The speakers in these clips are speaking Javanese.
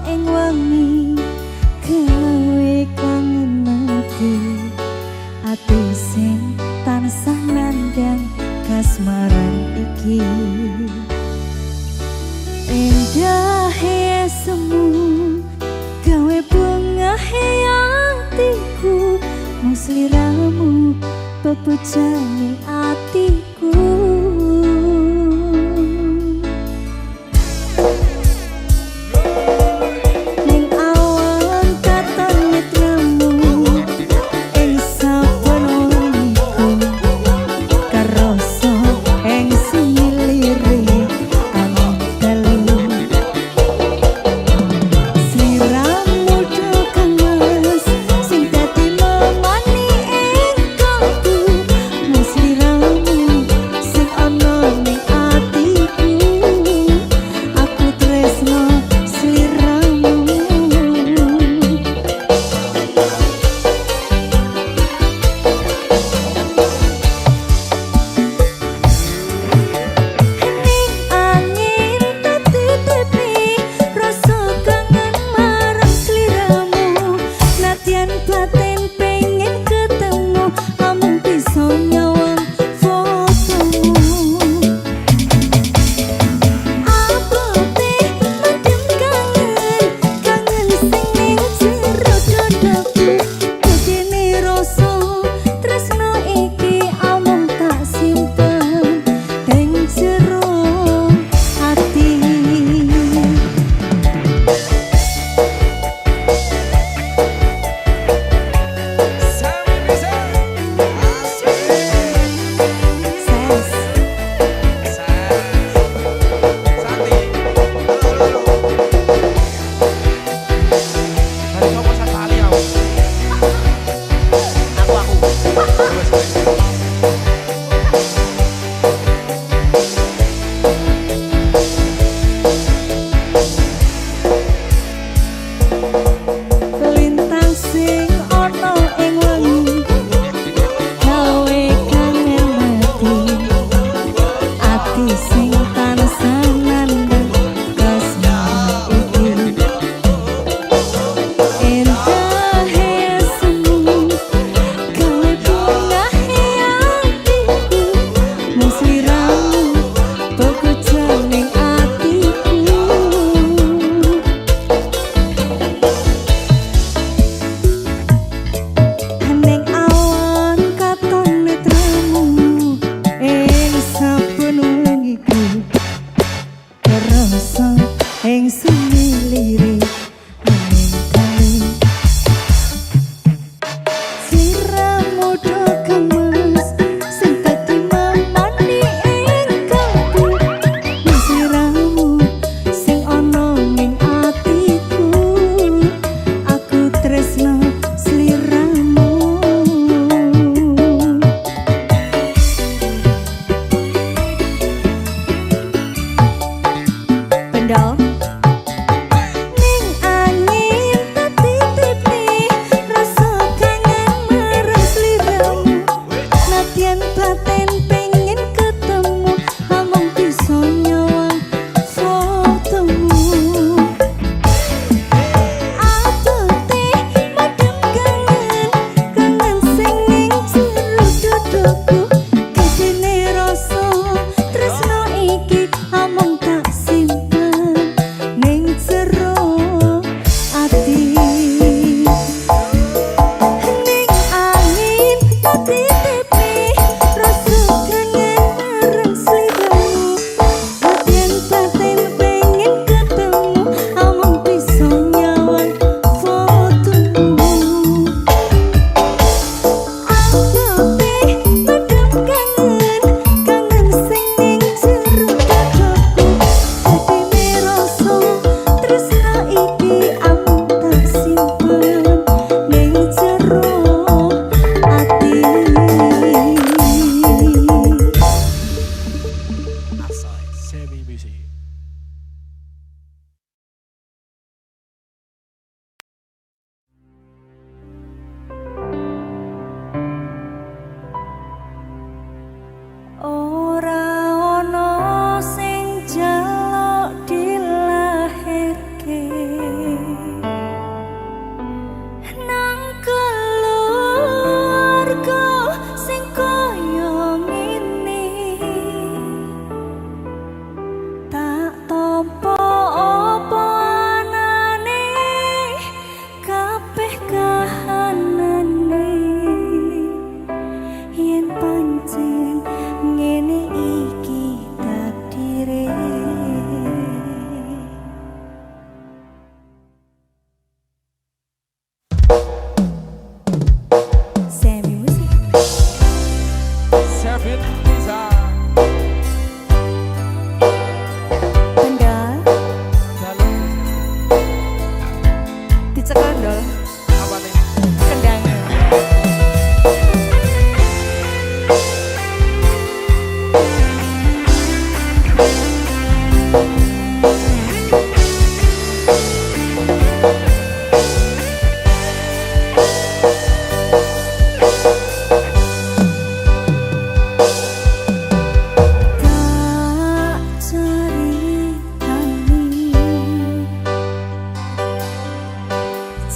ing wengi gawe kangen ati sing tansah nandang kasmaran iki. Indahe semu gawe bungahe atiku, mung sliramu pepujane atiku.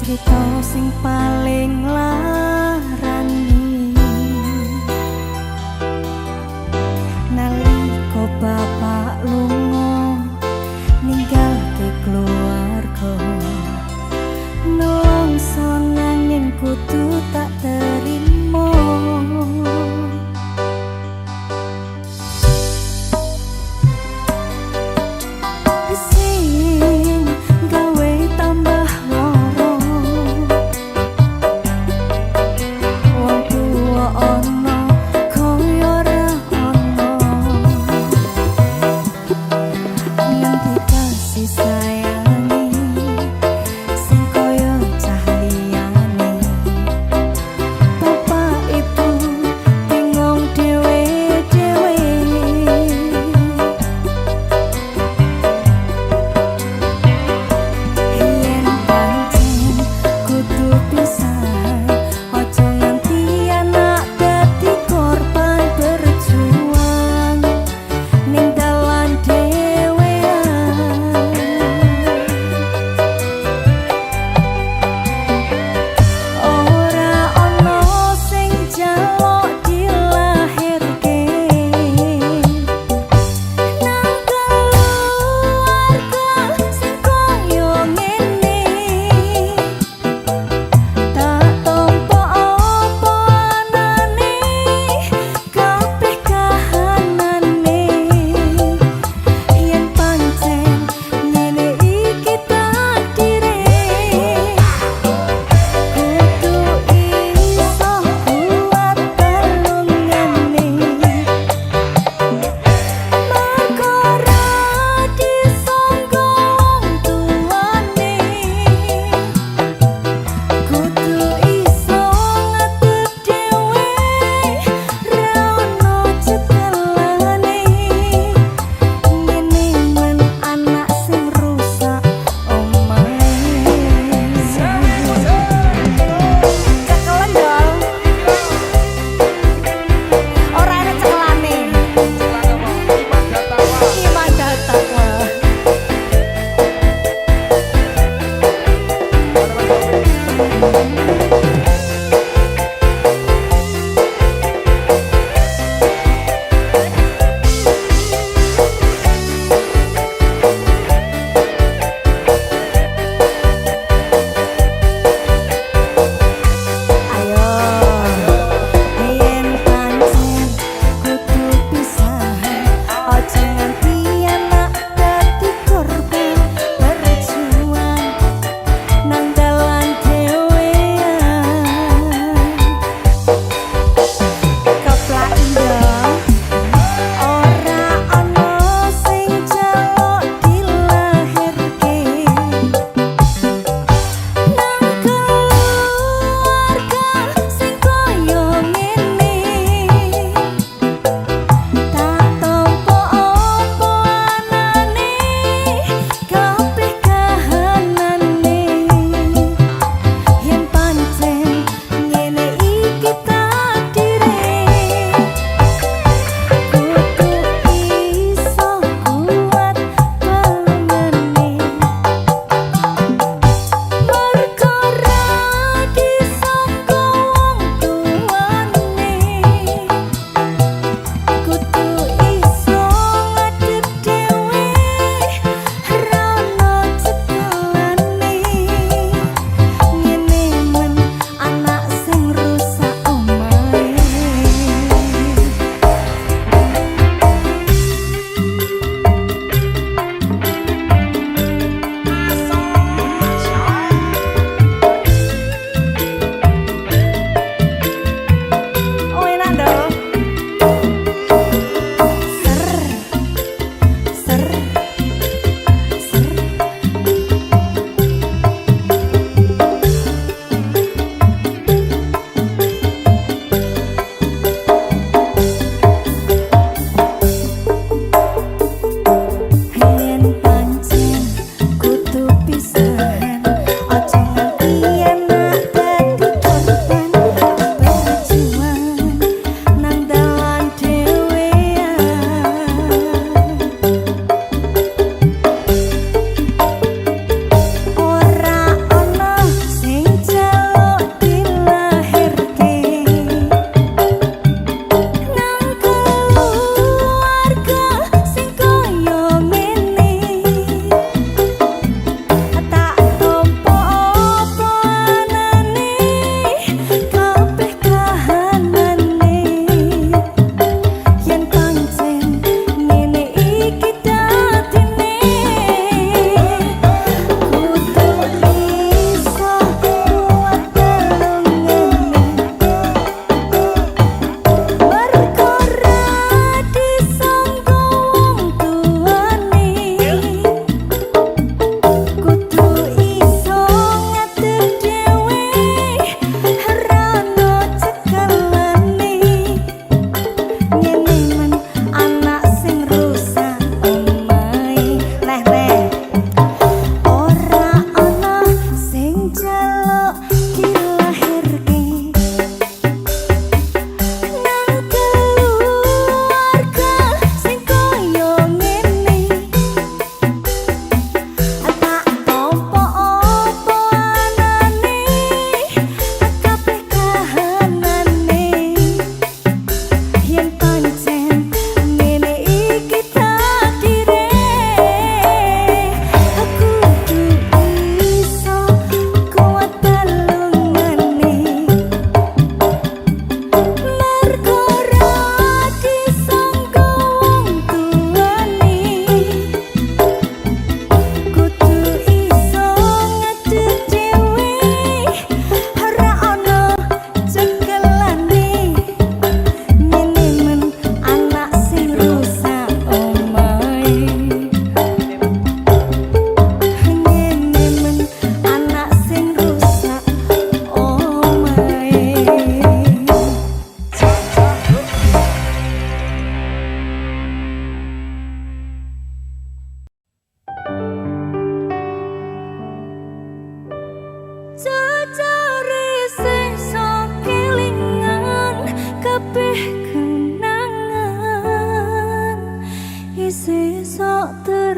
Cerita sing paling larani nalika bapak lunga ninggalke keluarga nelongso nanging kudu tak terima sing gawe tambah loro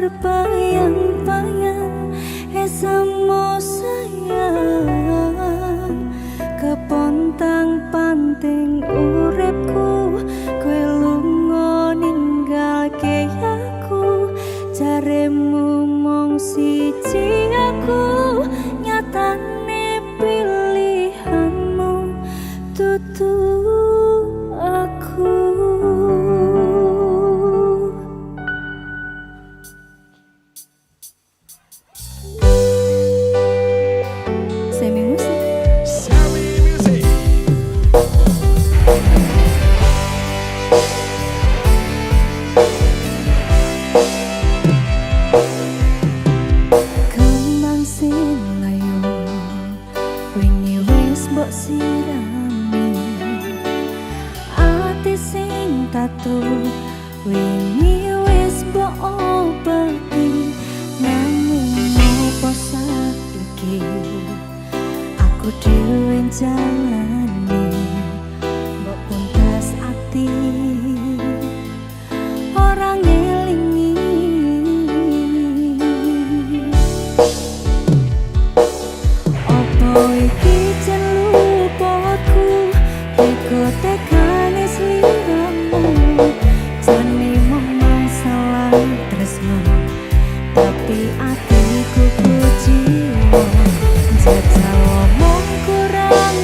berbayang-bayang esamo sayang kepontang panting uripku kowe lunga ninggalke aku jaremu mung siji aku nyatane pilihanmu tutu aku. Mbok sirami ati sing tatu wingi wis mbok obati nanging opo saiki aku dhewe jalani mbok puntas ati ora ngelingi opo iki tekane sliramu jane memang salah tresno tapi atiku kuciwa jajal omong kurang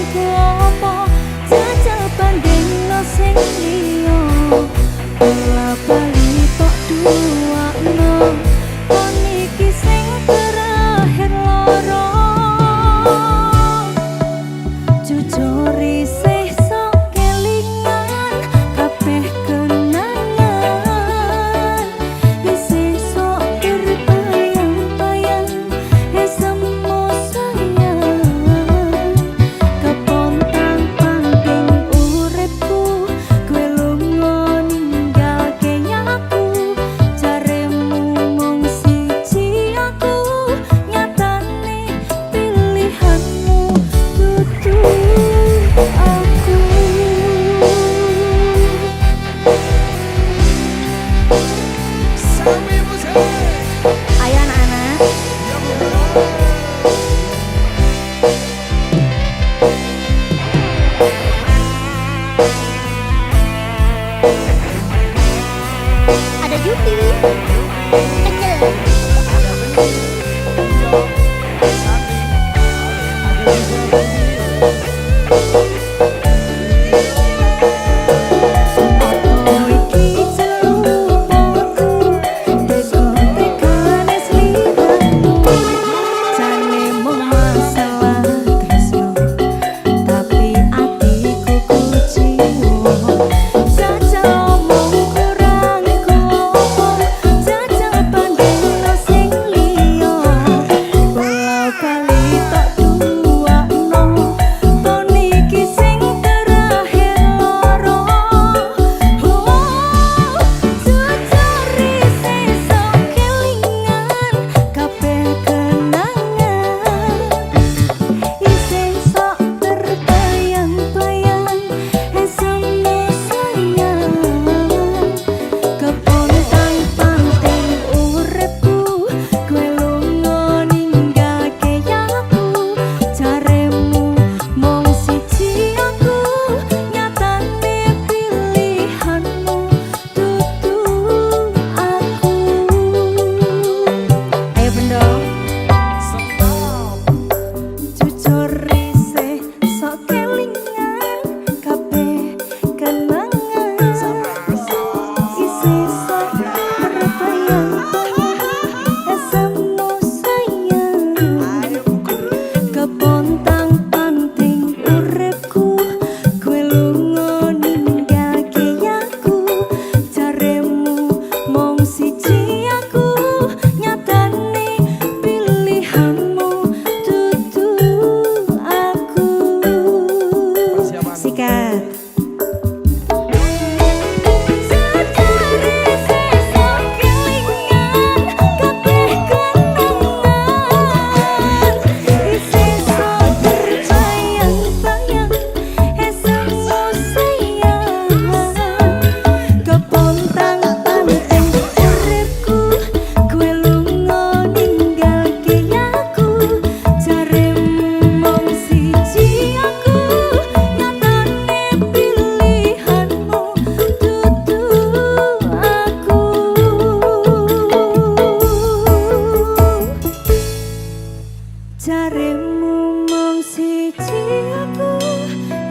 Jaremu mung siji aku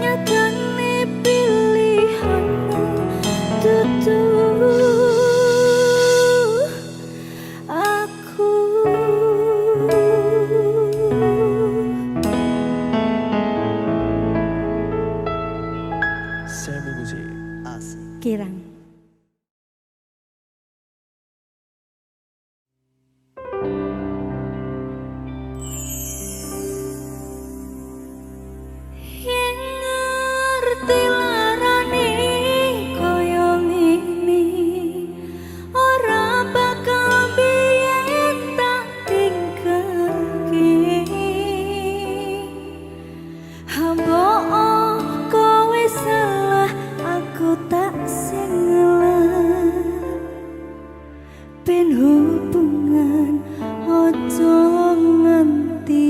nyatane pilihanmu dudu aku. Semi musik asik. Kirang hubungan ojo nganti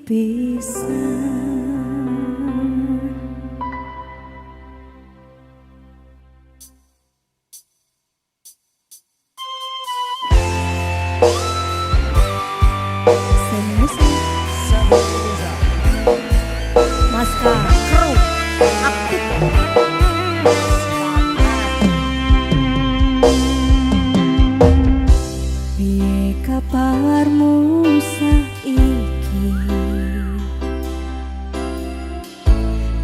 bisa. Maska kru aktif. Piye kabarmu saiki?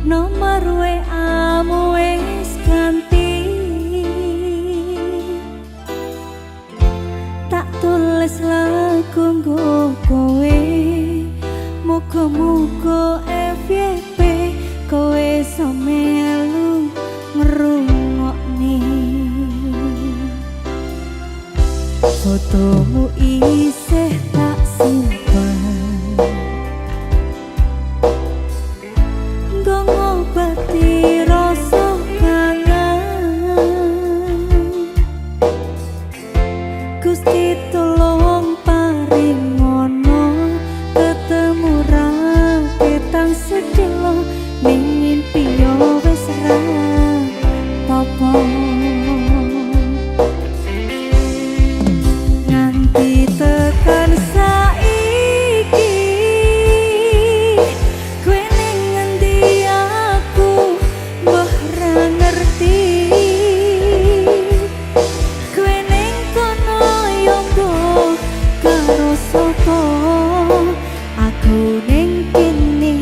Nomor WA-mu wis ganti. Tak tulis lagu nggo kowe. Muga-muga FYP kowe iso melu ngrungokne. Fotomu isih tak simpen, nggo ngobati rasa kangen. Gusti tolong paringono ketemu rapetan sedelo ning mimpi yo wis ra apa-apa. Tekan saiki kowe ning ngendi aku mbah ra ngerti. Kowe ning kono yo mbok karo sapa, aku ning kene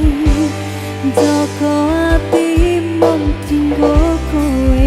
jaga ati mung dienggo kowe.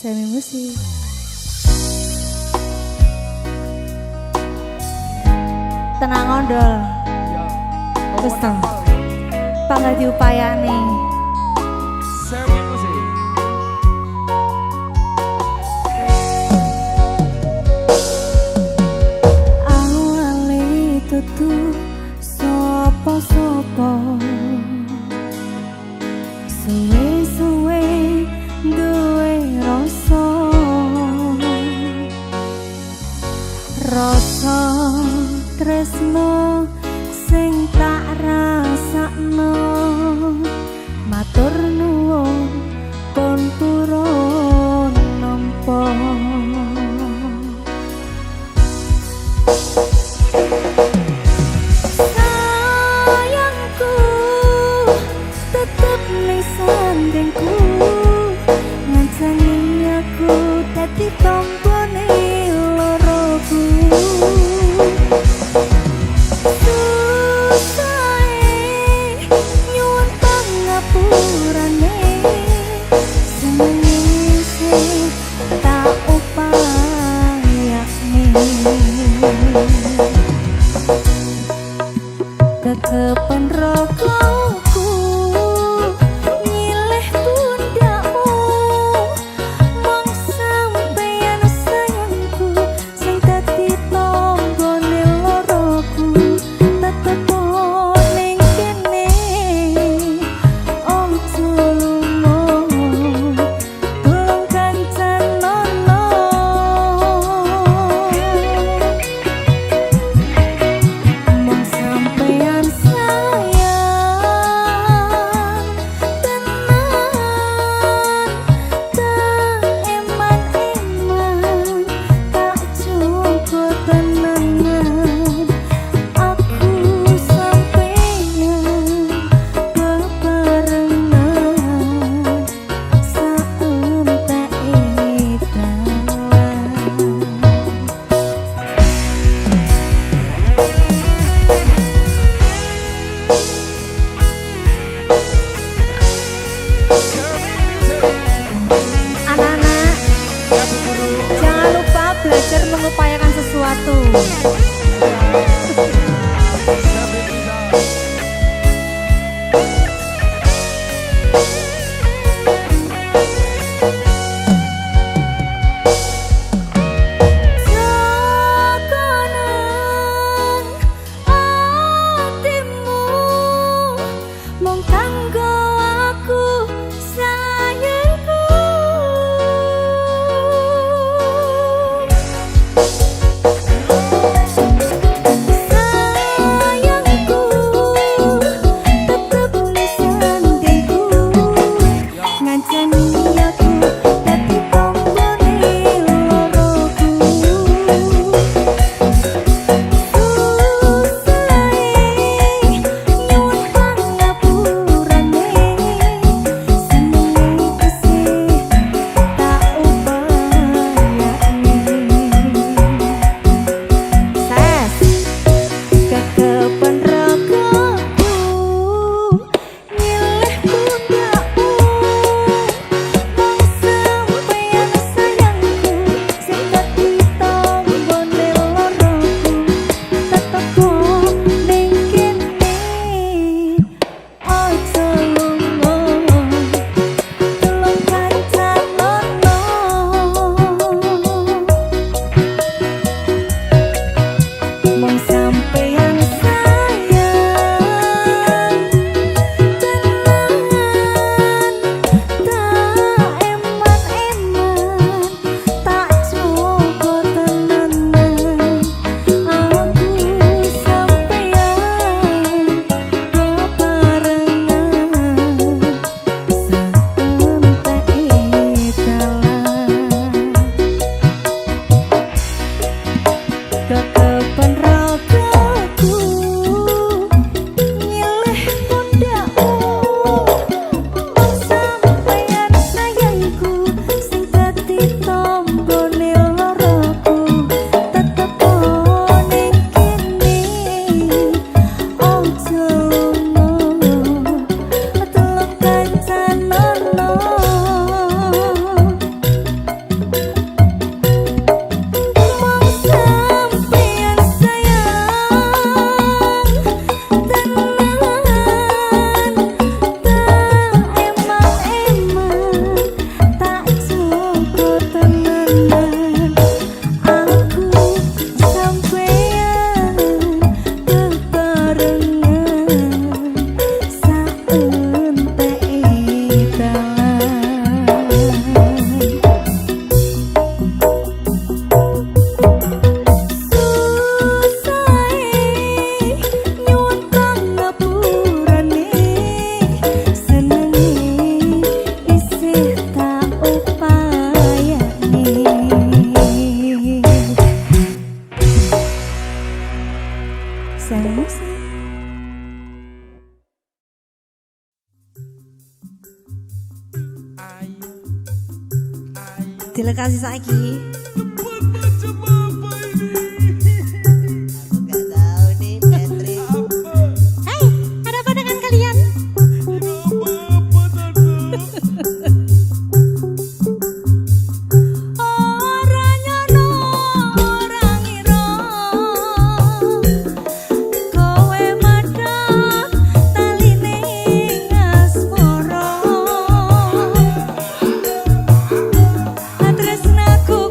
Semi musik. Tenang ondol. Wis to. Panggal diupayani. Semi musik. Awale tutu sapa-sapa. Suwe-suwe duwe rasa. Rasa tresno sing tak rasakno. Matur nuwun pun purun nampa. Sayangku tetep ning sandengku, ngancani aku dadi tombone loroku. Kekepen rogoku nyileh pundakmu, mong sampeyan sayangku sing dadi tombone loroku. Tetep ning kene ojo lunga, tulung kancanono. Mong sampeyan belajar mengupayakan sesuatu. Jokonan atimu mung kanggo aku sayangku. dilekasi saiki. Aku gak tahu nih Patrick. Hai, ada apa dengan kalian? Ora nyono, ora ngira, kowe madhep taline asmara. Tresnaku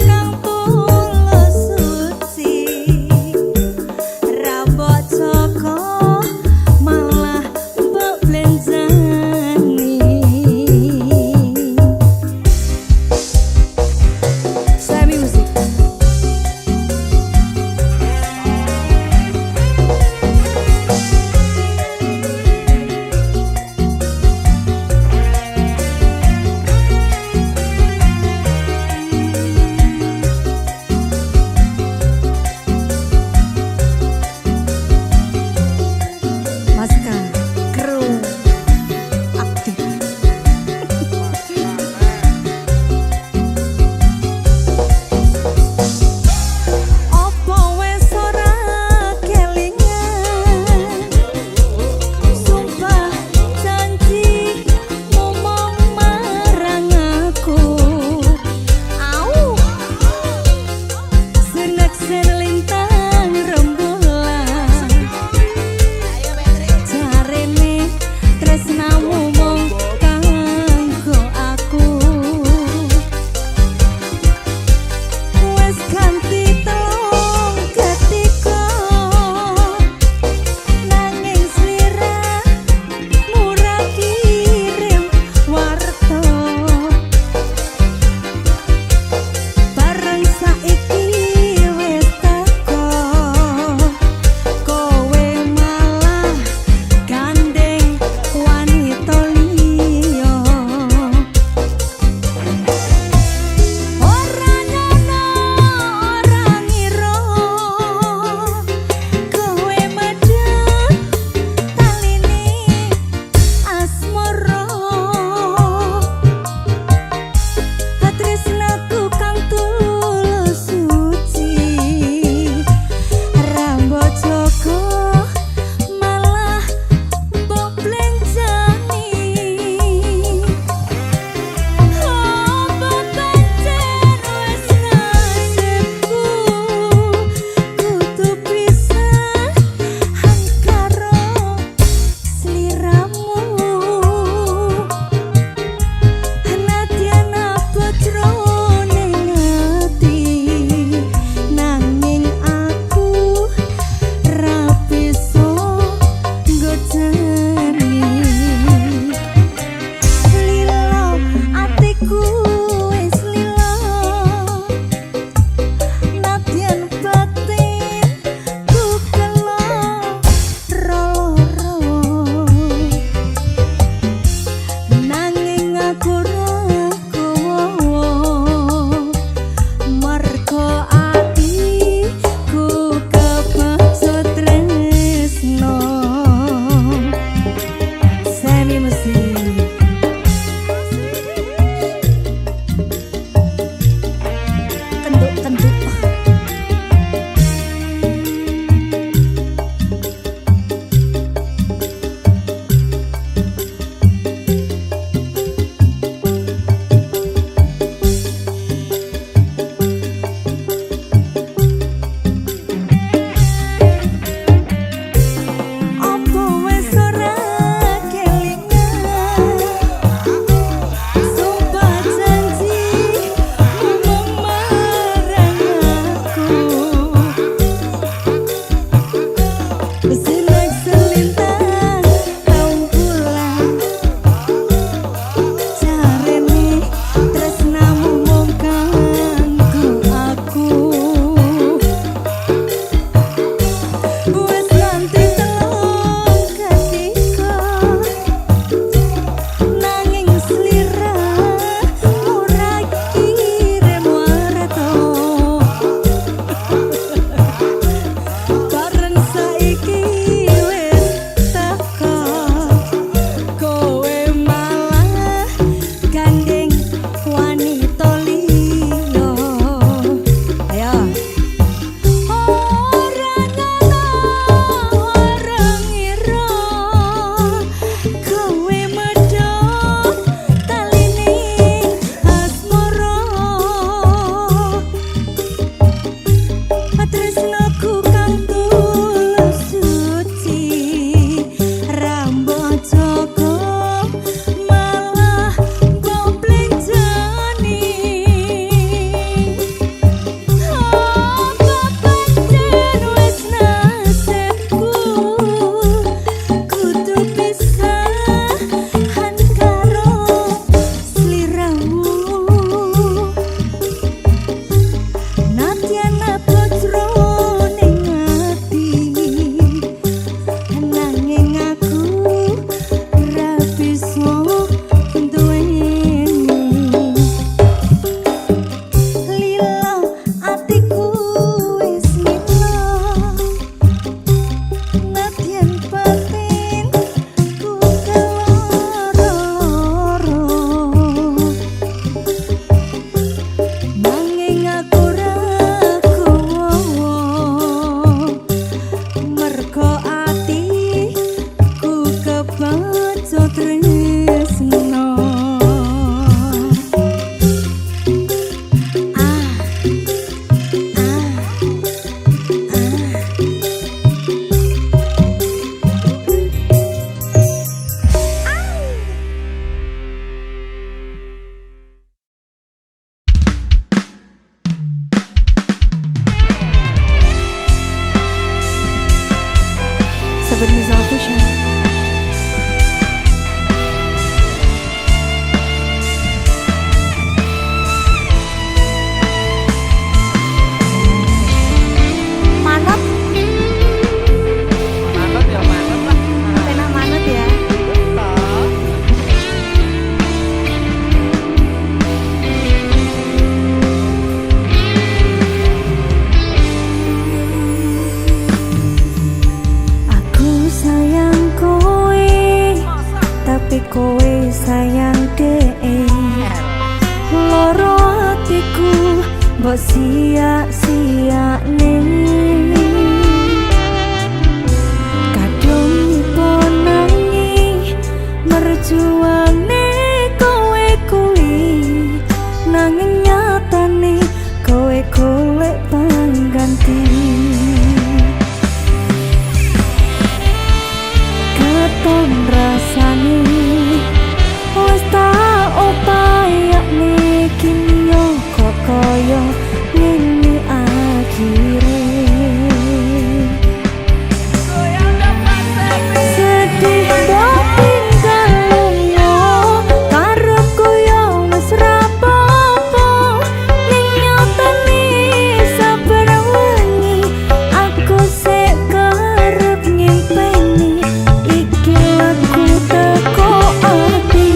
Sobat Nisa Official. Manut, Manut ya manut lah. penak manut ya. Aku sayang kowe, tapi kowe sayang dee. Loro hatiku mbok sia-siane. Kadung ponangi merjuane kowe kuwi, nanging nyatane kowe golek pangganti. Keton rasane wis tak upayane kini yo kok koyo ngene akhire. Sedih mbok tinggal lunga, karepku yo wis ra apa-apa. Ning nyatane saben wengi aku sik kerep nyimpeni. Iki lagu teko ati,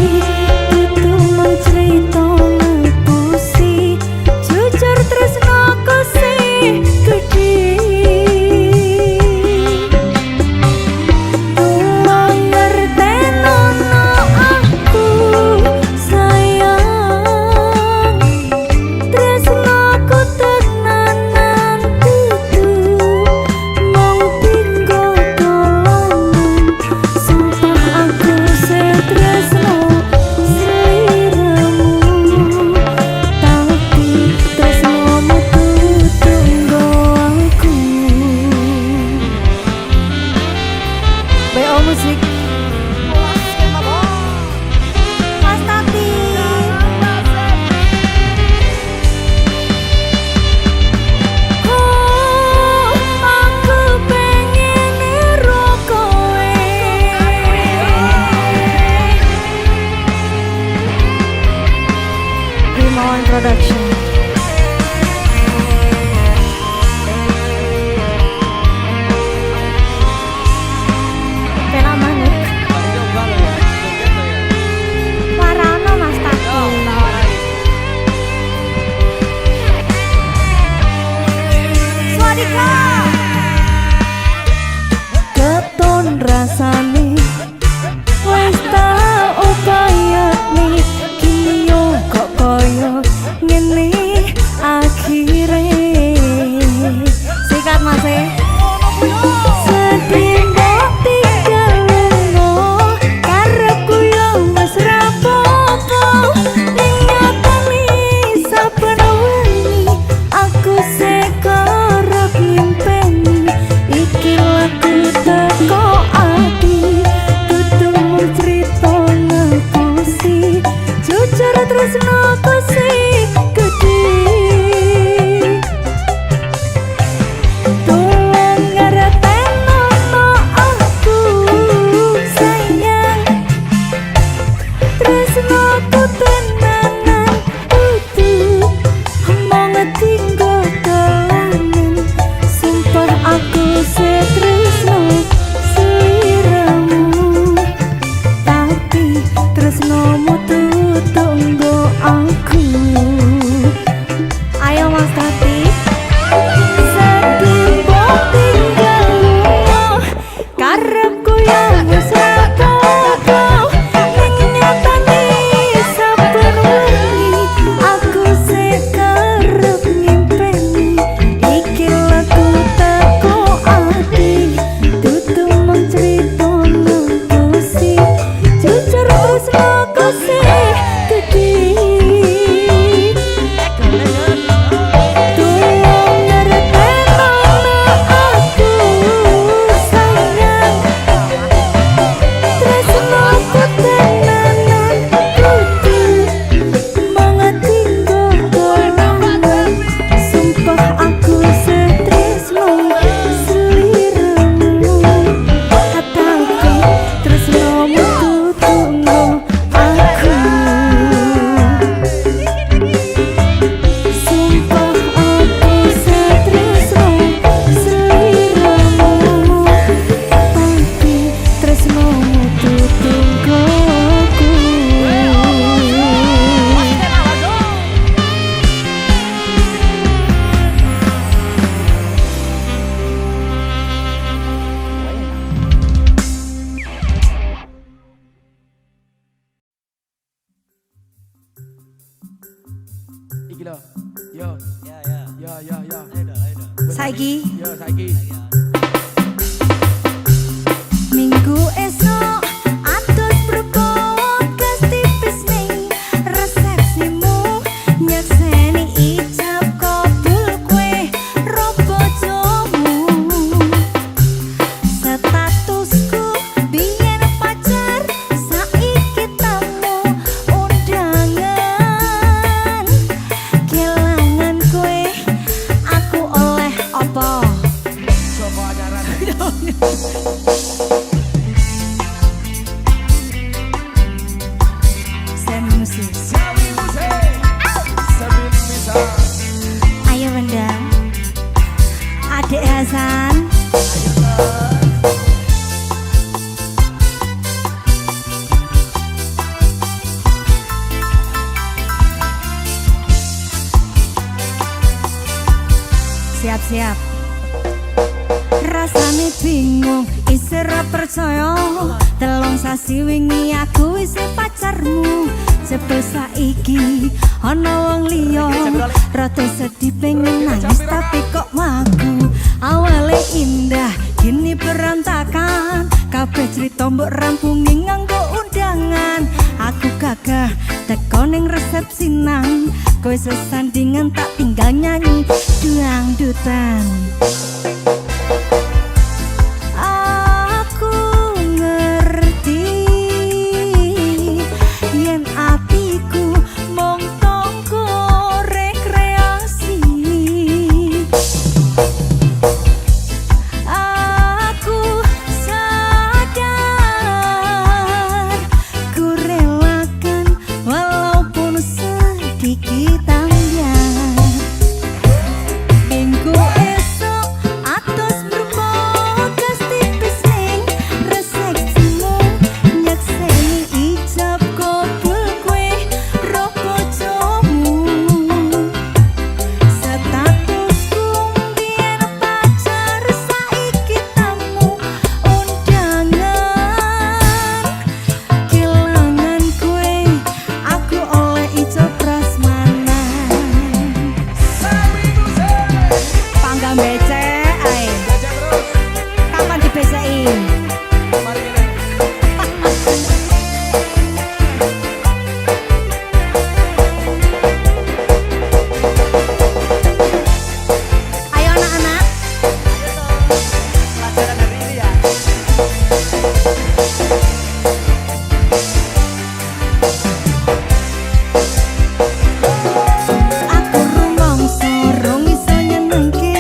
itu mung crita ngepusi. Jujur tresnaku sih gedhe. Tolong ngertenono aku sayang, tresnaku tenanan dudu mau tinggo dolanan. Sumpah aku setresno sliramu, tapi tresnomu tunggu aku. BO Musik Mas Tati. Oh, aku pengen niru kowe. Rimawan Production. Penak manut. Baru coba lo ya. Joget lo ya. Warana Mas Tati. Yo, tawarin. Swadika. Keton rasane wis tak upayane kini yo kok koyo ngene akhire. Sikat Mas e. Sedih mbok tinggal lunga, karepku yo wis ra apa-apa. Ning nyatane saben wengi aku sik kerep nyimpeni. Iki lagu teko ati, saiki. Yo saiki. Minggu esok atus berpokas tipis ning resepsimu nyekseni ijab kabul kue robo jomu statusku biyen pacar saiki tamu undangan kelangan kue aku oleh apa Sopo ajaran. Sawi musik. Sambil bisa. Ayo Benda Adik Hasan siap-siap rasane bingung isih ra percaya telung sasi wingi aku isih pacarmu jebul saiki ana wong liya rada sedih pengen nangis tapi kok wagu awale indah kini berantakan kabeh crita mbok rampungi nganggo undangan aku gagah teko ning resepsi nang kowe sesandingan tak tinggal nyanyi dangdutan. Aku ngerti yen atiku mung tangga rekreasi. Aku sadar ku relakan walaupun sedikit ambiar. Minggu esok atus berpokas tipis ning resepsimu nyekseni ijab kabul kue robo jomu statusku biyen pacar saiki tamu undangan kelangan kue aku oleh ijab prasmanan Sawi musik. panggang becek ae Baca terus. kapan dibeseki Mari kita. ayo anak-anak Pelajaran hari ini ya. aku rumangsa rong iso nyenengke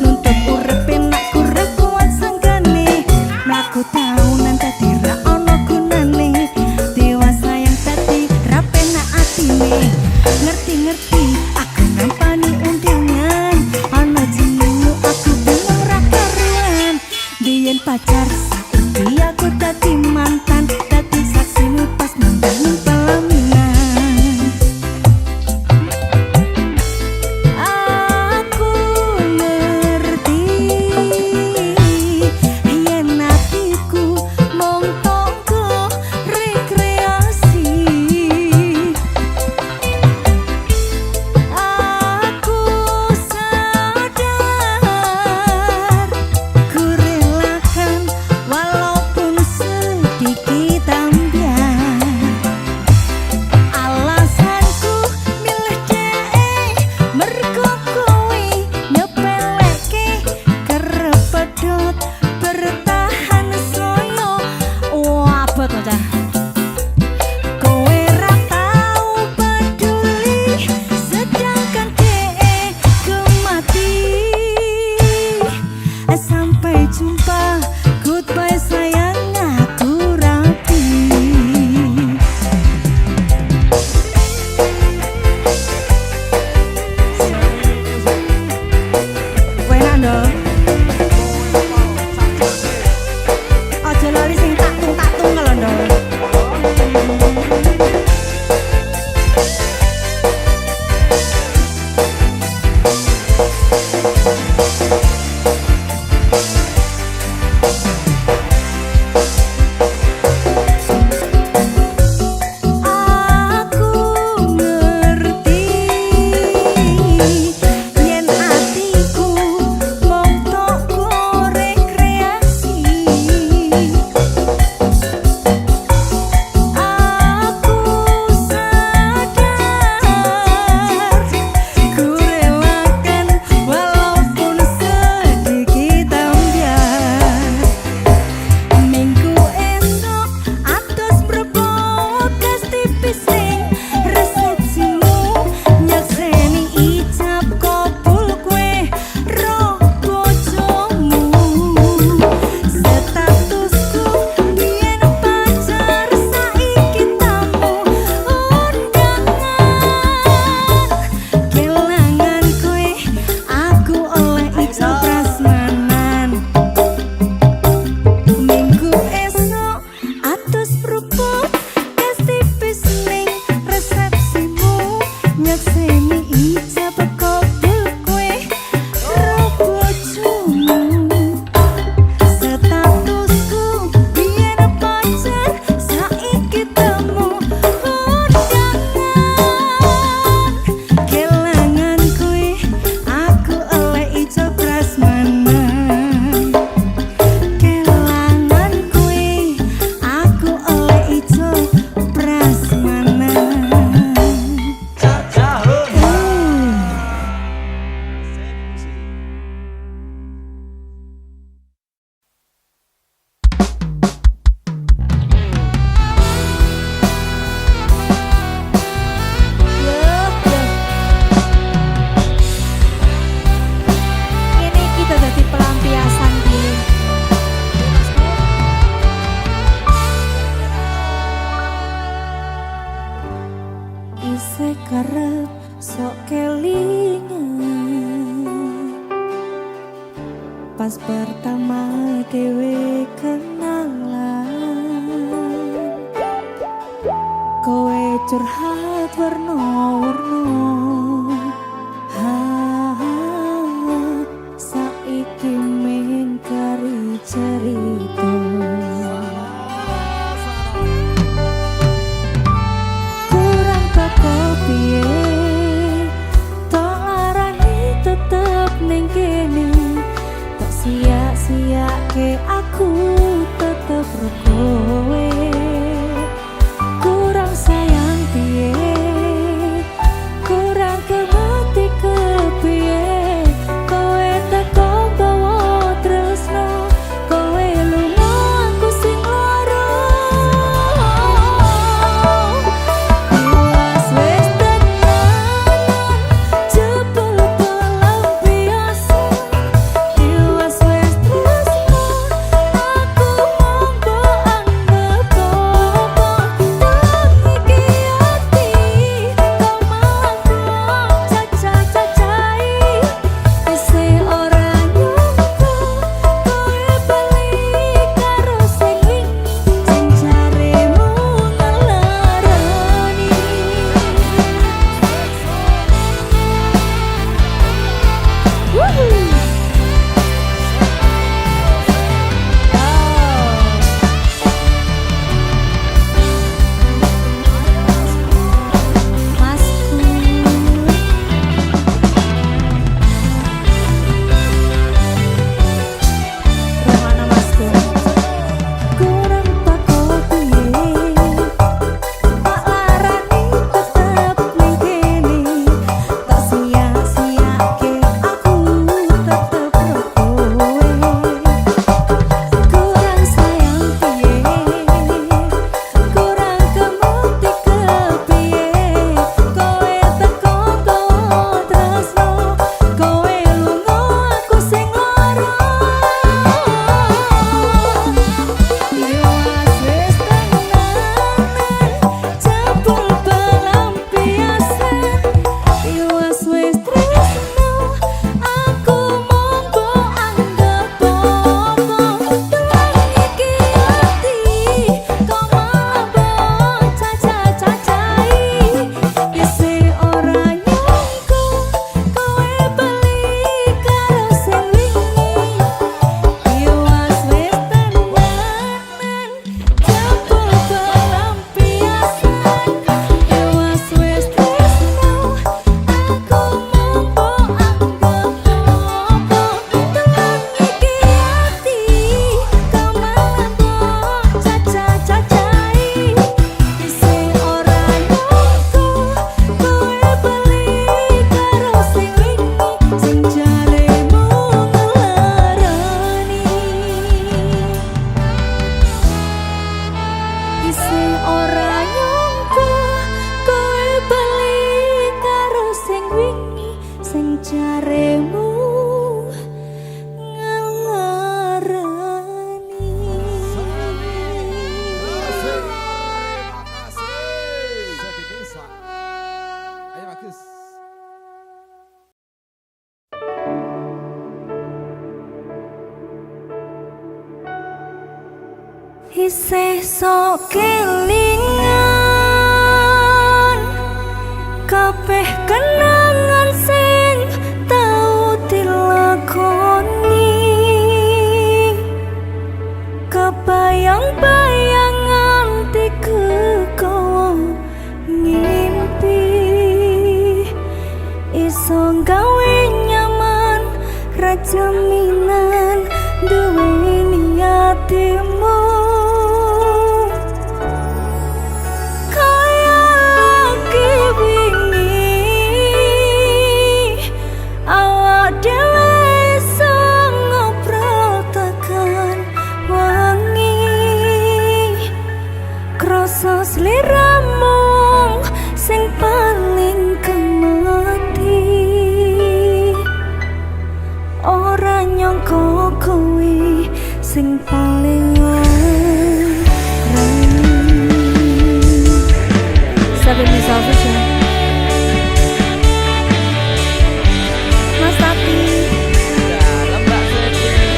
nuntut urip enak kurang kuat sanggane mlaku taunan dadi ra ono gunane dewasa yang dadi ra penak atine ngerti-ngerti aku nampani undangan ana jenengmu aku bingung ra karuan biyen pacar saiki aku dadi mantan dadi saksimu pas mandang pelaminan. Aku ngerti yen atiku mung tangga rekreasi. Aku sadar ku relakan walaupun sedikit ambiar. Alasanku milih dhek mergo kowe nyepeleke kerep pedhot bertahan saya wabot cah kowe ra tau peduli sedangkan dhek kemati sampai jumpa goodbye sayang aku rapi. Kowe nak ndol aja lali sing tatung-tatung kalau ndol. Pas pertama dewe kenalan, kowe curhat warna-warna, saiki mengkari cerita. Kurang teko piye, tok larani tetep ning kene. Tak sia-siake aku tetep rekowe. Kurang sayang piye, kurang kemati kepiye. Kowe teko bawa tresno, kowe lunga aku sing lara. Iwas wis tenanan, jebul pelampiasan. Iwas wis tresno, aku monggo anggap apa. Tak iki ati, kau malah caca-cacai. Isi ora nyangka, kowe bali karo sing wingi, sing jaremu ngelarani. Woohoo! Romana Masku. Kurang teko piye, tak larani tetep ning kene. Tak sia-siake aku tetep rekowe. Kurang sayang piye, kurang kemati kepiye. Kowe teko kowe tresno, kowe lunga aku sing lara. Iwas wis tenanan, jebul pelampiasan. Iwas wis tresno, aku monggo anggap apa. Tuang iki ati, kau malah caca-cacai. Isi ora nyangka, kowe bali karo sing wingi. Iwas wis tenanan, jebul pelampiasan. Iwas wis tresno, aku monggo anggap apa. Tuang iki ati, kau malah caca-cacai. Isi ora nyangka, kowe bali karo sing wingi, sing jaremu ngelarani. Isi ora nyangka, kowe bali karo sing wingi, sing jaremu Ayo bagus. Isih sok kelingan kabeh kenangan sing tau dilakoni. Kebayang-bayang nganti kekowo ngimpi. Iso gawe nyaman ra jaminan duweni atimu. Kaya lagi wingi awak dhewe iso ngobrol tekan wangi. Krasa sliramu sing paling kemati. Ora nyangka kowe sing paling Seven Miss Official. Mas Tati. Dalam Mbak Febri.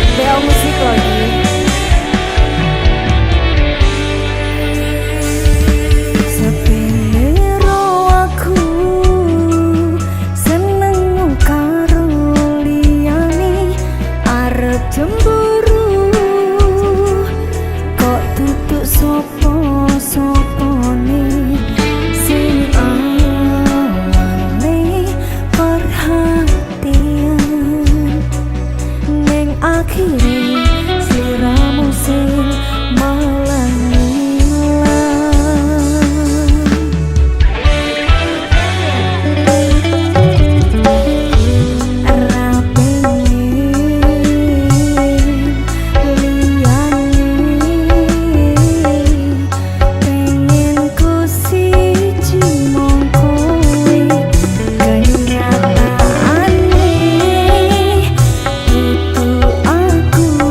Aku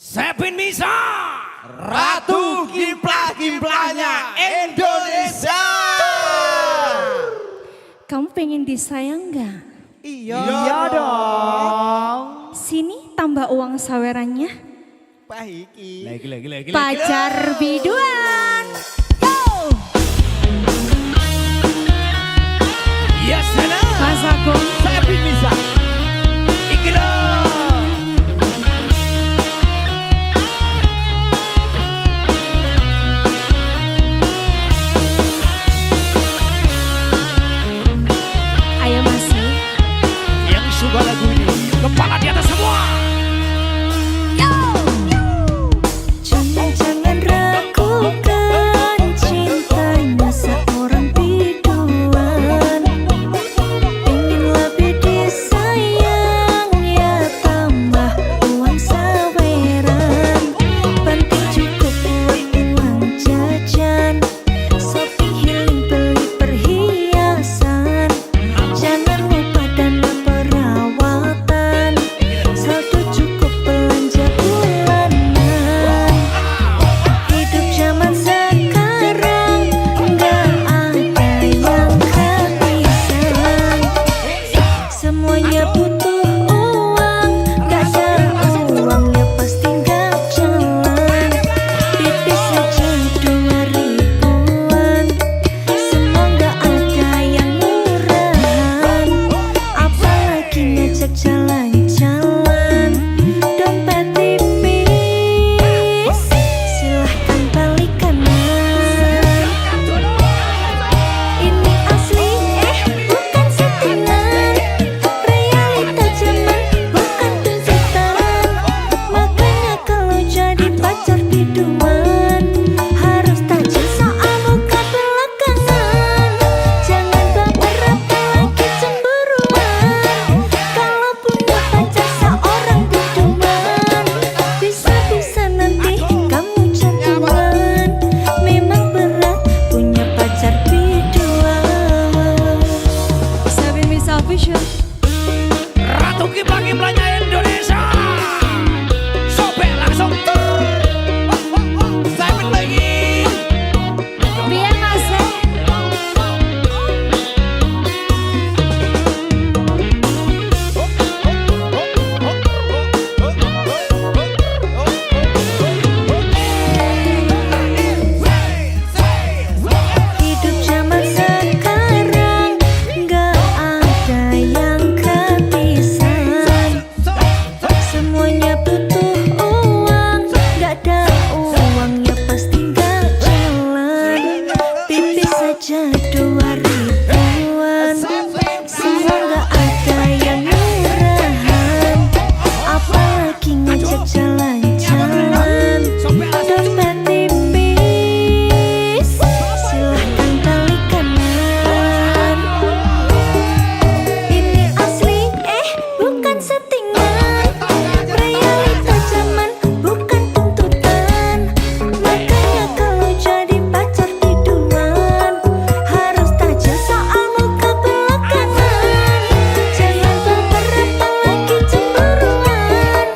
Sepin Misa, Ratu Kimplah-Kimplahnya Indonesia. Kamu pengen disayang nggak? Iya dong. Sini tambah uang sawerannya. Pahiki. Lagi. Pacar biduan. Yo! Yes, sana. Mas Agung. Sepin Misa. Iki loh. Ayo masih. Yang suka lagu ini, kepala di atas semua. Yo! Jangan ragukan cintanya seorang biduan. Ingin lebih disayang ya tambah uang saweran. Penting cukup buat uang jajan. Shopping healing beli perhiasan. Jangan lupa dana perawatan. Saldo cukup belanja bulanan. Hidup zaman sekarang nggak ada yang kehabisan. Semuanya butuh uang, nggak ada uang ya pasti nggak jalan. Pipis saja 2 ribuan, semua nggak ada yang murahan. Apalagi ngajak jalan-jalan, dompet tipis, silahkan balik kanan. Ini asli bukan settingan, realita zaman bukan tuntutan. Makanya kalau jadi pacar biduan harus tajam soal muka belakangan. Jangan baper apalagi cemburuan. Kalau punya pacar seorang biduan, bisa-bisa nanti kamu jantungan. Memang berat punya pacar biduan. Sabin Misa Official. Ratu Kimplah-Kimplahnya Indonesia. Sobek langsung tur. Sepin lagi. Biar masuk. Hidup zaman sekarang nggak ada yang kehabisan. Semuanya butuh uang, nggak ada uang ya pasti nggak jalan. Pipis saja 2 ribuan, semua nggak ada yang murahan. Apalagi ngajak jalan-jalan, dompet tipis, silahkan balik kanan. Ini asli bukan settingan, realita zaman bukan tuntutan. Makanya kalau jadi pacar biduan harus tajam soal muka belakangan. Jangan baper apalagi cemburuan.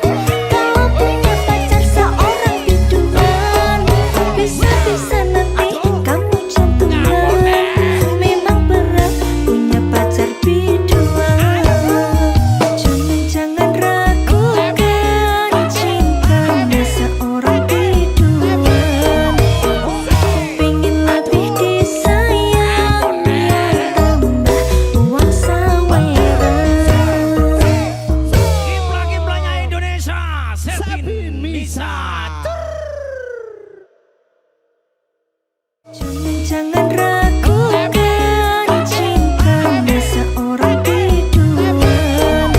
Kalau punya pacar seorang biduan, bisa-bisa nanti kamu jantungan. Memang berat punya pacar biduan. Jangan ragukan cintanya seorang biduan. Pengen lebih disayang ya tambah uang saweran. Kimplah-Kimplahnya Indonesia. Sepin Misa. Jangan ragukan cintanya seorang biduan.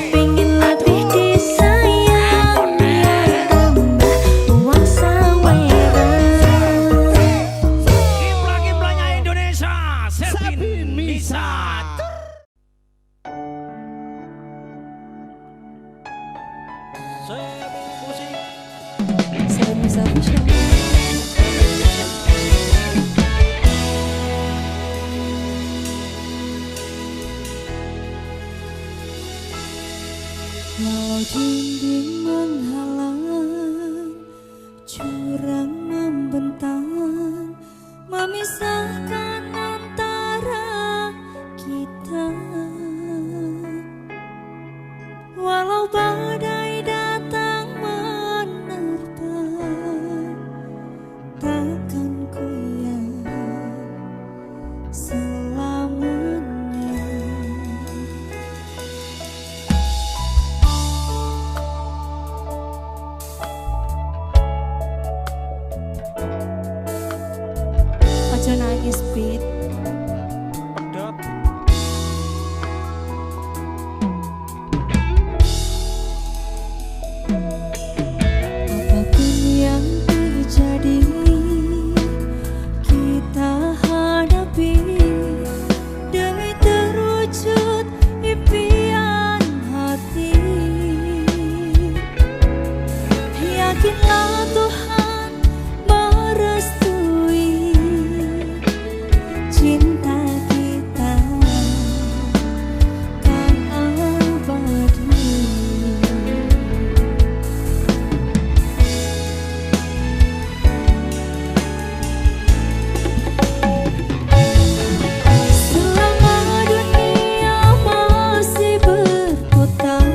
Pengen lebih disayang ya tambah uang saweran. Kimplah-Kimplahnya Indonesia. Sepin Misa. Sabin Misa Official. Walau dinding menghalang Ojo nangis Pit. Apapun yang terjadi kita hadapi demi terwujud impian hati. Yakinlah Tuhan merestui cinta kita kan abadi. Selama dunia masih berputar,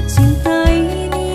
cinta ini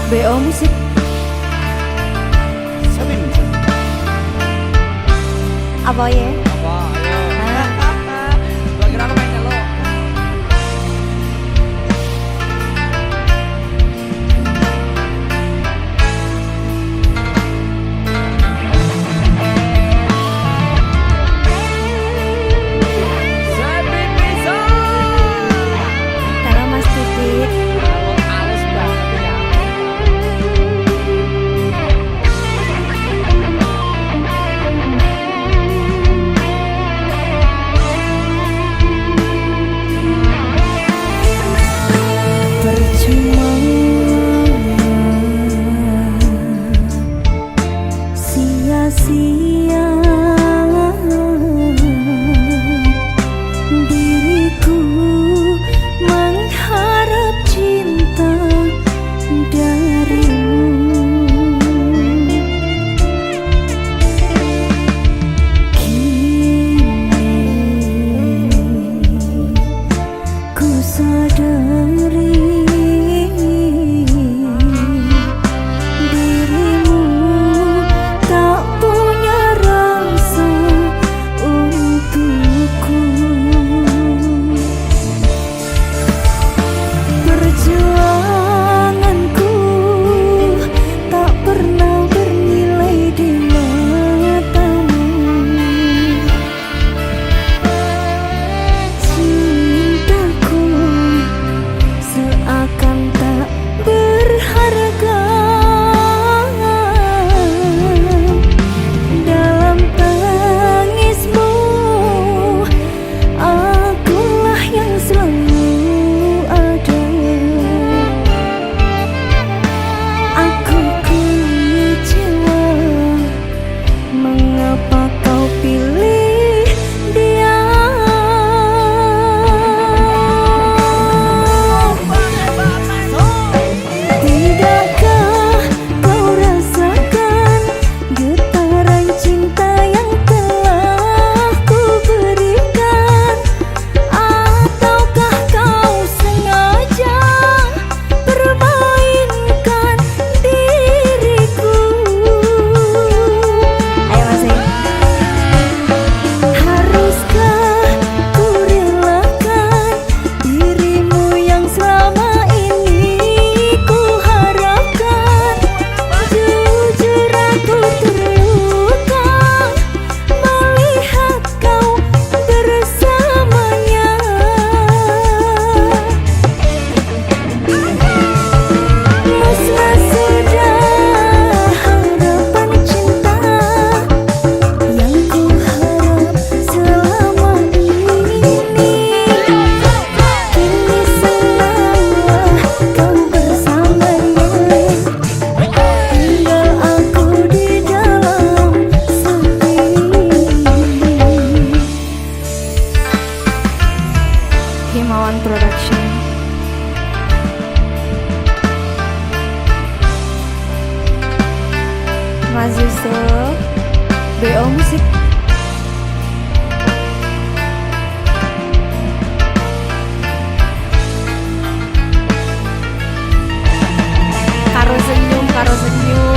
BO Musik. Sabin bisa. Apa ya? Apa? Ayo. Gua kira lu main lo. Sabin bisa. Halo Mas Titik. Halo, halus banget ya. Percuma sia-sia diriku mengharap cinta darimu. Kini ku sadari dirimu tak punya rasa untukku. Perjuanganku tak pernah bernilai di matamu. Cintaku seakan tak berharga dalam tangismu. Akulah yang selalu ada. Aku kecewa mengapa kau pilih dia. Tidakkah kau rasakan getaran cinta yang telah ku berikan? Ataukah kau sengaja permainkan diriku? Ayo masing. Haruskah ku relakan dirimu yang selama ini ku harapkan? Jujur aku terluka melihat kau bersamanya. Musnah sudah harapan cinta yang ku harap selama ini. Kini senanglah kau bersamanya. Tinggal aku di dalam sepi. Himawan Production. Mas Yusuf, BO Musik. Karo senyum, karo senyum.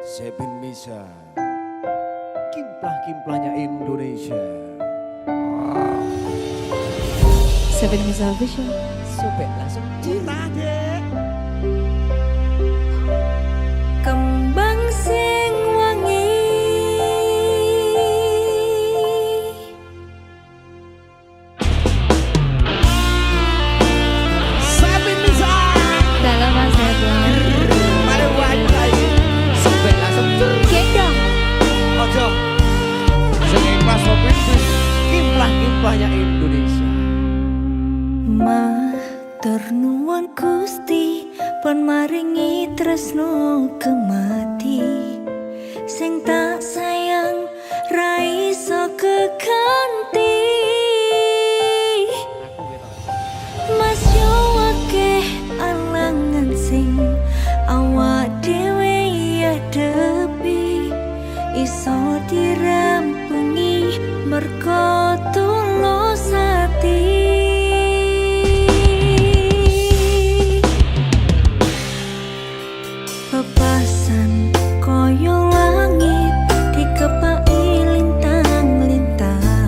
Seven Misa. Kimplah-kimplahnya Indonesia. Seven Misa Official. Sobek langsung cinta deh. Kembang sing wangi Seven Misa. dalam masa depan. Paling wajib lagi. Sobek langsung Gendong. ojo. Sing ikhlas Sobek kimplah-kimplahnya Indonesia. Matur nuwun Gusti pun maringi tresno kemati sing tak sayang ra iso kekanti Mas yo akeh alangan sing awak dhewe adepi iso dirampungi merko tulus ati Pepasan koyo langit dikepaki lintang-lintang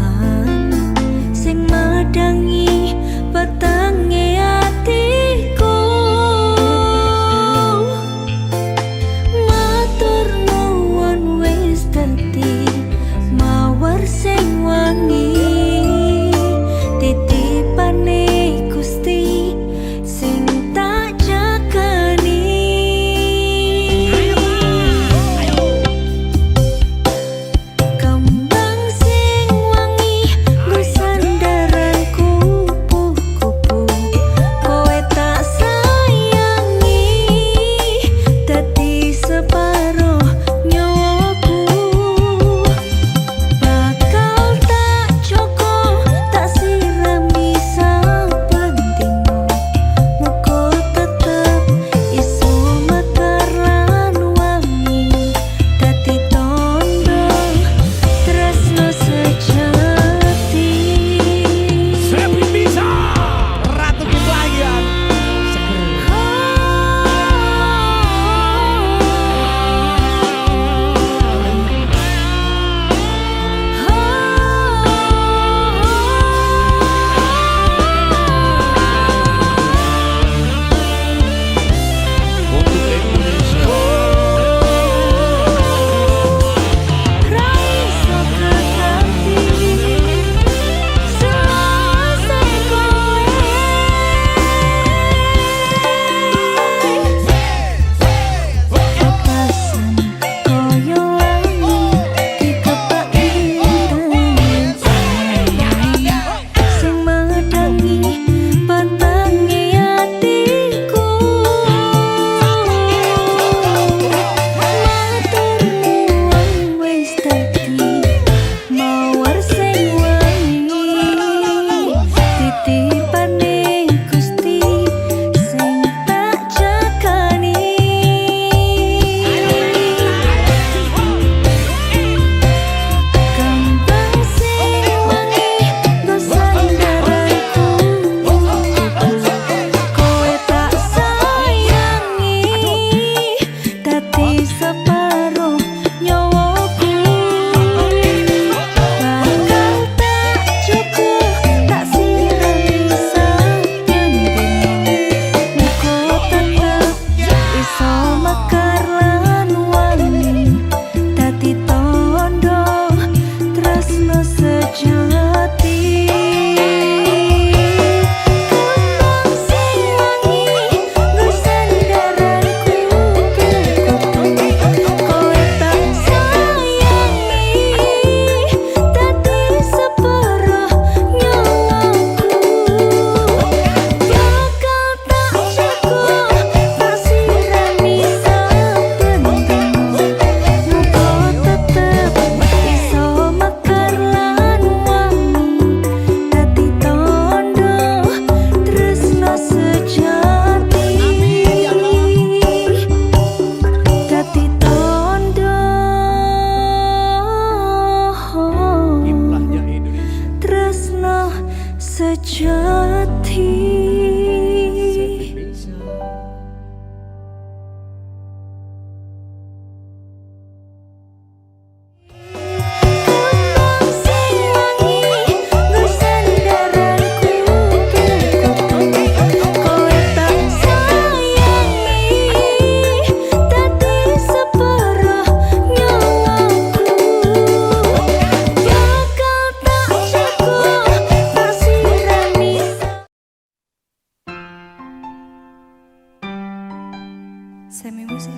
Semi musik.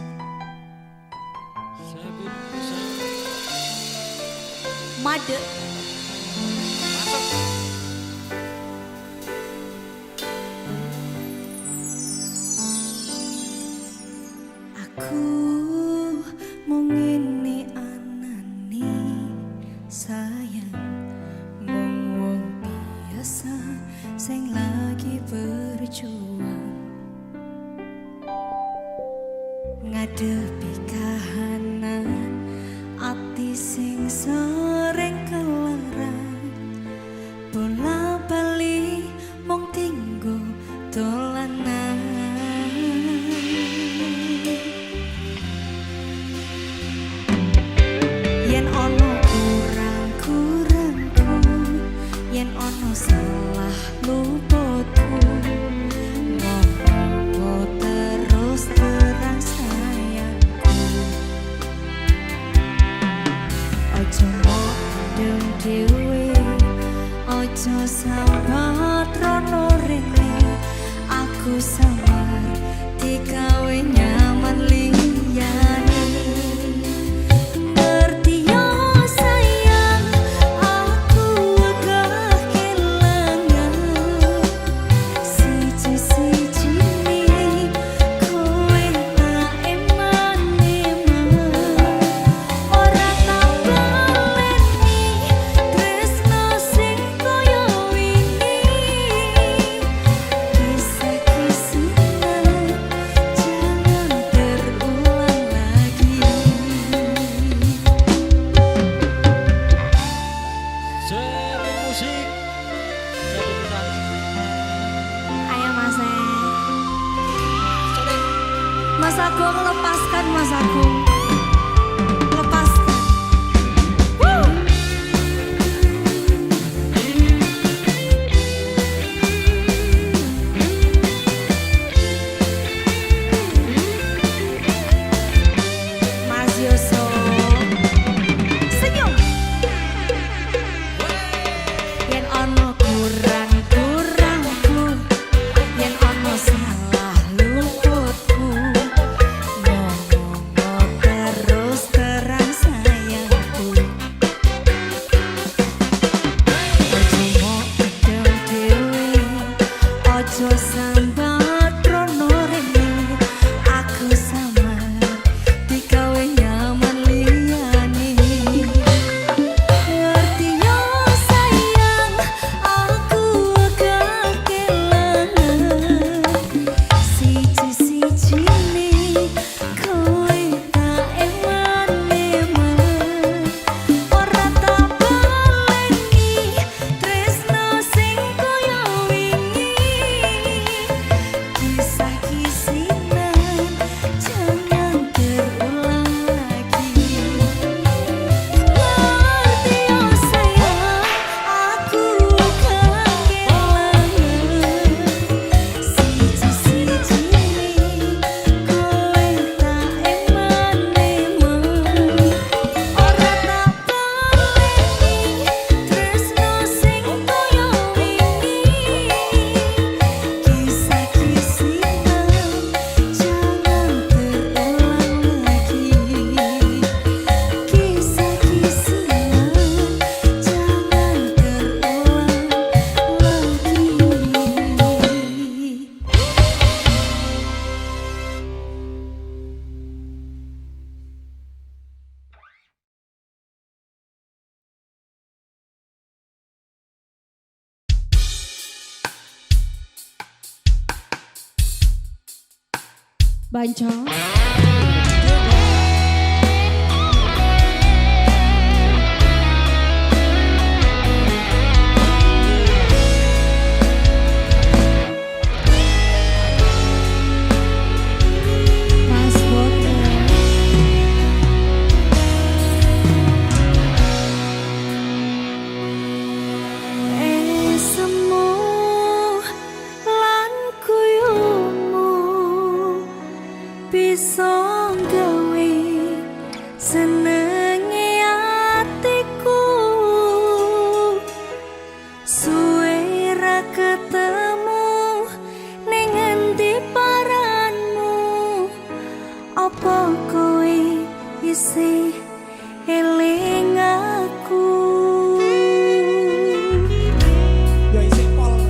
Made. Aku mau ngene anane sayang, wong biasa sing lagi berjuang ngadepi kahanan ati sing sering kelaran, bola bali mung tinggo dolanan. Yen ono kurang-kurangku, yen ono salah luputku, ngomong terus terang sayangku. Ojo modem dhewe, ojo sambat rono rene, aku samar digawe nyaman liyane. Ngerti yo sayang, aku agak kelangan siji-sijine kowe tak eman-eman. Ora tak baleni tresno sing koyo wingi, kisah-kisahnya jangan terulang lagi. Semi musik. Ayo Mas Agung, lepaskan Mas Agung, lepaskan. Woo! Mas Yusuf, senyum. Yen ono kurang-kurangku, yen ono salah luputku, ngomong terus terang sayangku. Ojo modem dhewe, ojo sambat rono rene, aku samar digawe nyaman liyane. Ngerti yo sayang, aku agak kelangan siji-sijine kowe tak eman-eman. Ora tak baleni tresno sing koyo wingi, kisah-kisihan jangan terulang lagi. Ngerti yo sayang, aku agak kelangan siji-sijine kowe tak eman-eman. Ora tak baleni tresno sing koyo wingi, kisah-kisihan jangan terulang lagi. Kisah-kisihan jangan terulang lagi. Banco. Mas Bono. Semu lan kuyumu bisa gawe senenge atiku, suwe ra ketemu ning endi paranmu, isih eling aku. Ya isih pol.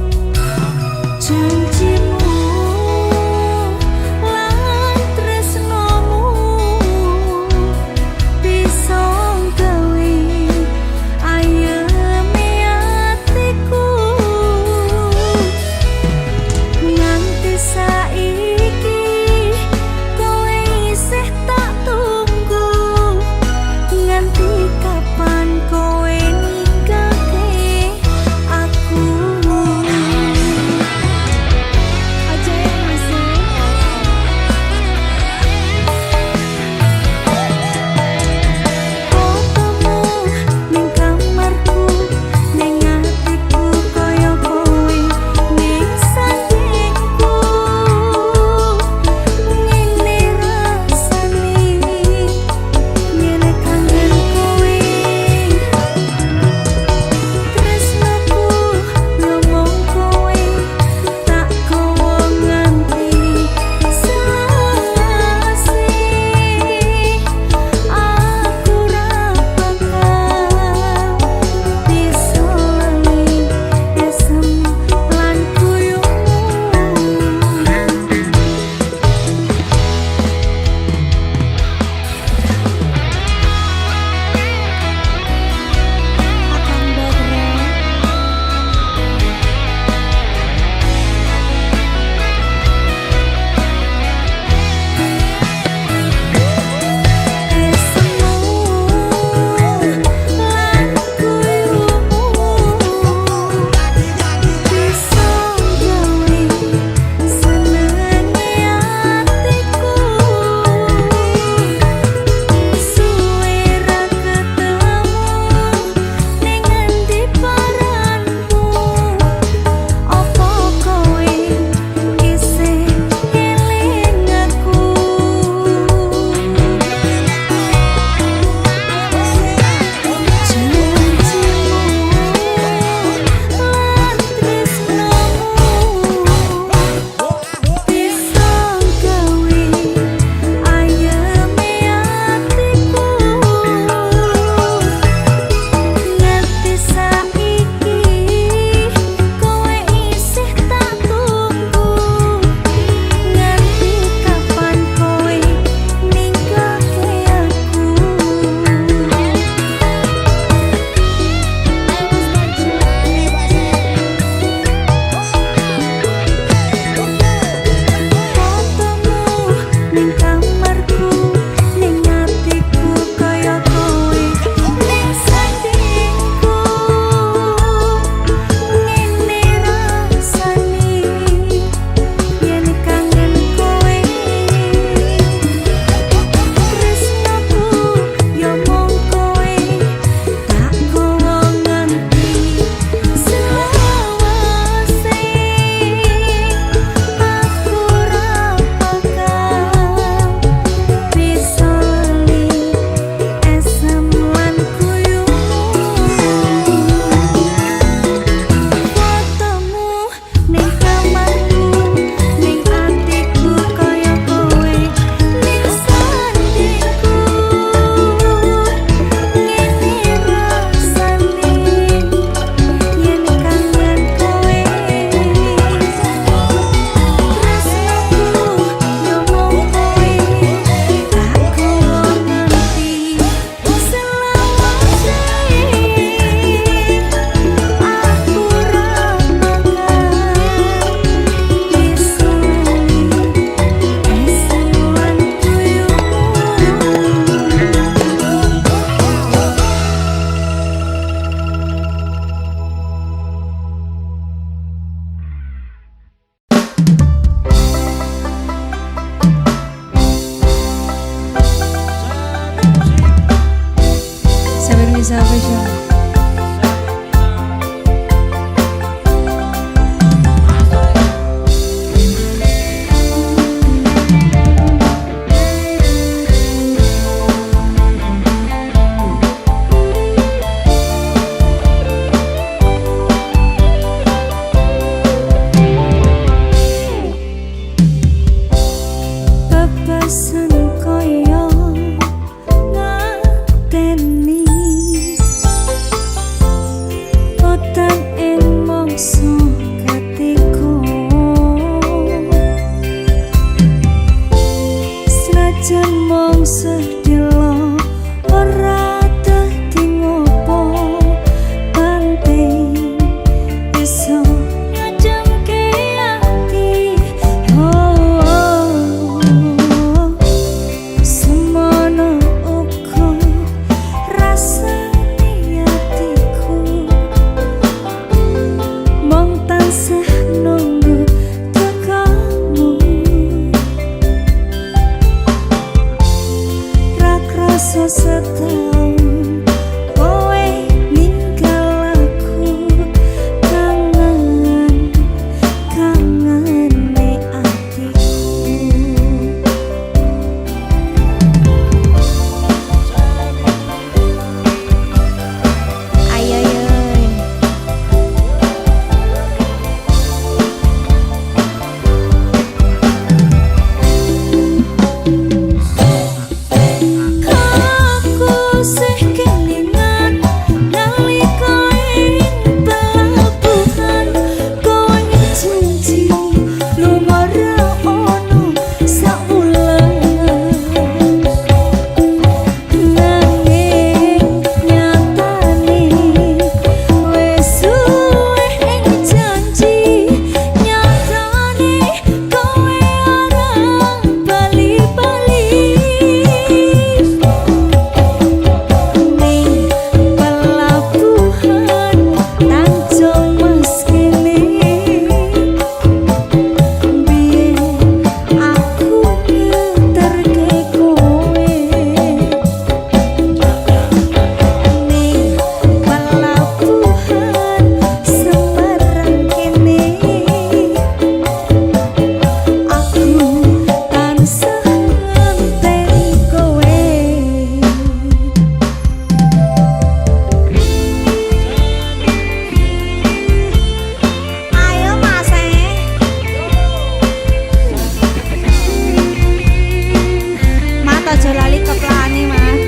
Janjimu lan tresnomu bisa gawe ayeme atiku. Nganti saiki kowe isih tak tunggu. Nganti kapan kowe ninggalke aku? Aja ya masih. Fotomu ning kamarku, ning atiku kaya kowe ning sandingku. Ngene rasane ngene kangen kowe. Tresnaku ngomong kowe tak kowo nganti selawase. Aku ra bakal bisa lali esem lan kuyungmu. Akan Badra esemu lan kuyungmu bisa gawe senenge atiku. Suwe ra ketemu ning endi paranmu? Apa kowe isih eling aku? Janjimu lan tresnomu bisa gawe ayeme atiku. Nganti saiki kowe isih tak tunggu. Nganti kapan kowe ninggalke aku? Fotomu ning kamarku, ning atiku kaya kowe ning sandingku. Ngene rasane yen kangen kowe. Tresnaku yo mung kowe tak kowo nganti selawase. Aku ra bakal bisa lali esem lan kuyungmu. Fotomu ning kamarku, ning atiku kaya kowe ning sandingku. Ngene rasane yen kangen kowe. Tresnaku yo mung kowe tak kowo nganti selawase. Aku ra bakal bisa lali esem lan Sabar Nisa Official. Pepesan koyo rasa setahun kowe ninggal aku kangen kangene atiku. Ayo yo aja lali keplane Mas.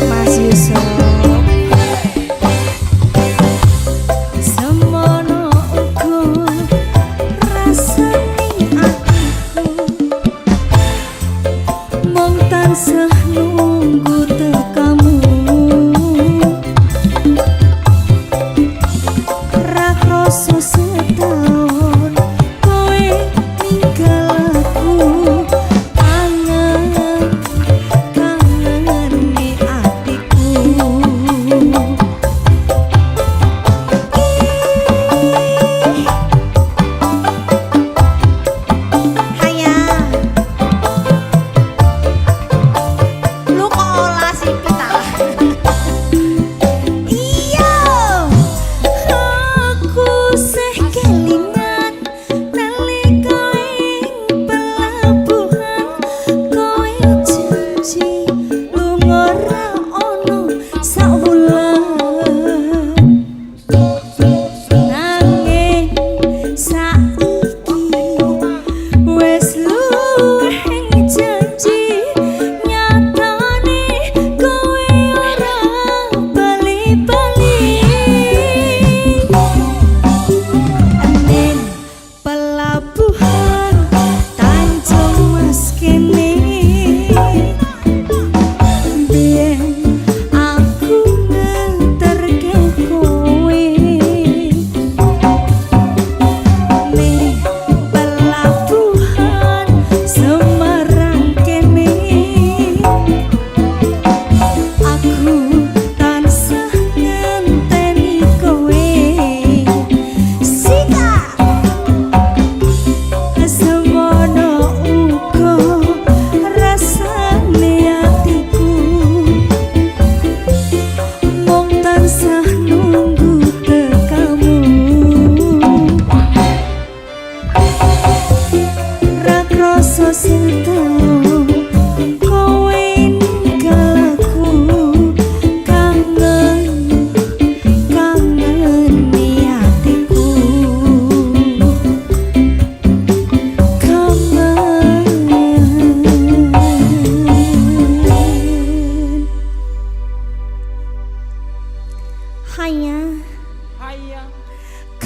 Mas Yusuf semono uga rasane atiku mung tansah nunggu tekamu. Ra krasa setahun kowe ninggal aku kangen kangene atiku.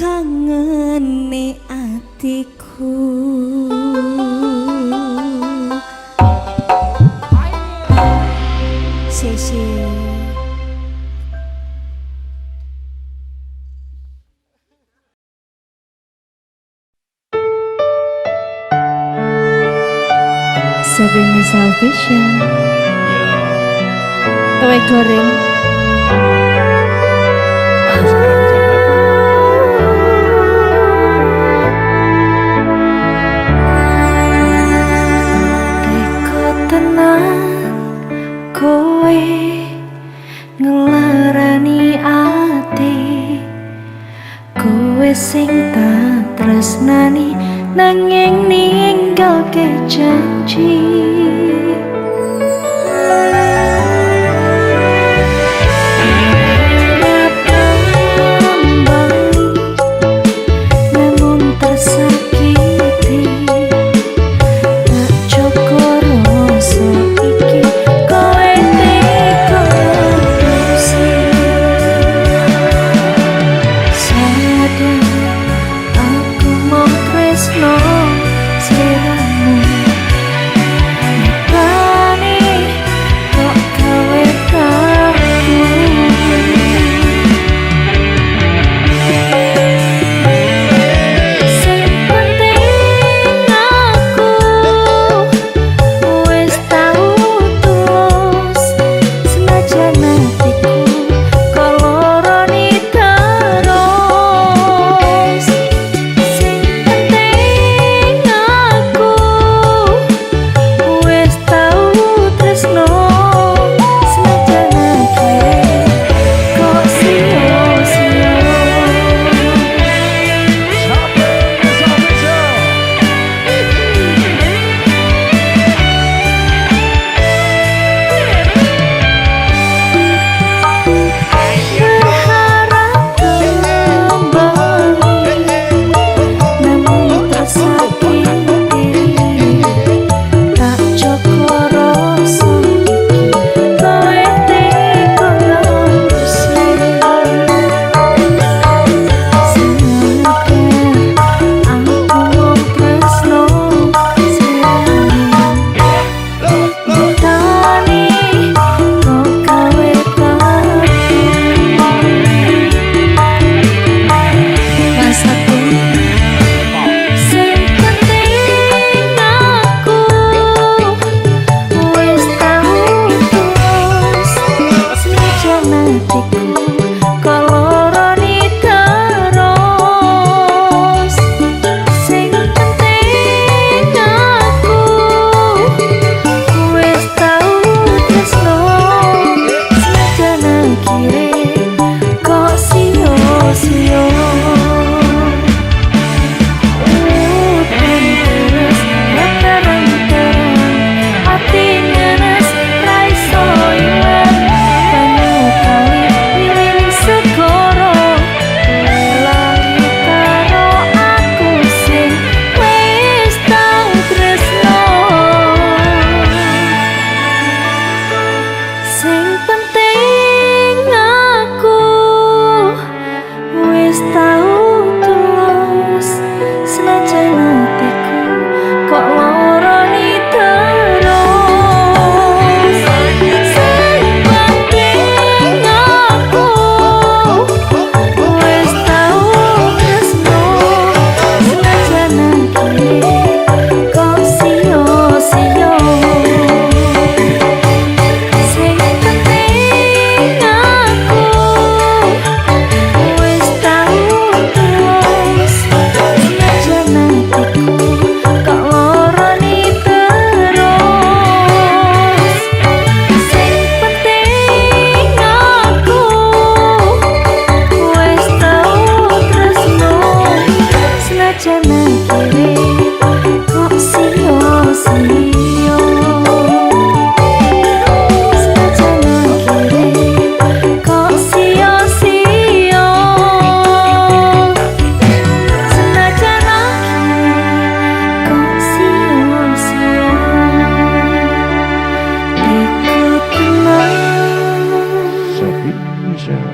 Kangene atiku. Sesi Sabrina Salvation. Kowe goreng. Teko tenan kowe ngelarani ati, kowe sing tak tresnani nanging ninggalke janji.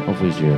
Official.